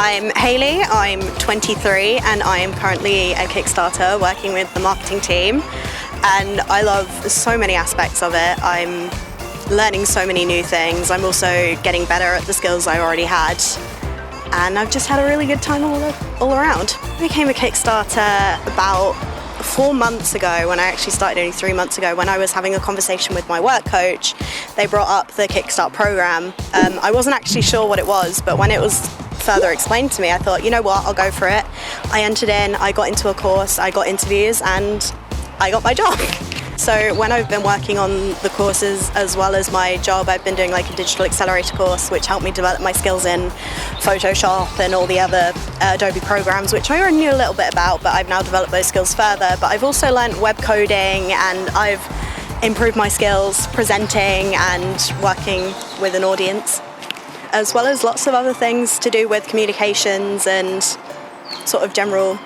I'm Hayley, I'm 23 and I am currently a Kickstarter working with the marketing team, and I love so many aspects of it. I'm learning so many new things. I'm also getting better at the skills I already had, and I've just had a really good time all around. I became a Kickstarter about 4 months ago, when I actually started only 3 months ago, when I was having a conversation with my work coach. They brought up the Kickstart Programme. I wasn't actually sure what it was, but when it was further explained to me, I thought, you know what, I'll go for it. I entered in, I got into a course, I got interviews, and I got my job. So when I've been working on the courses as well as my job, I've been doing like a digital accelerator course, which helped me develop my skills in Photoshop and all the other Adobe programs, which I already knew a little bit about, but I've now developed those skills further. But I've also learned web coding, and I've improved my skills presenting and working with an audience, as well as lots of other things to do with communications and sort of general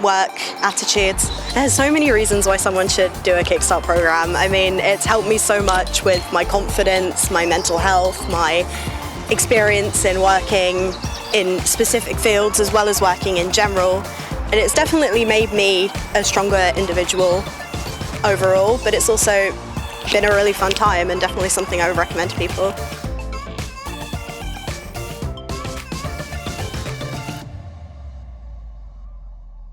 work attitudes. There's so many reasons why someone should do a Kickstart program. I mean, it's helped me so much with my confidence, my mental health, my experience in working in specific fields as well as working in general. And it's definitely made me a stronger individual overall, but it's also been a really fun time and definitely something I would recommend to people.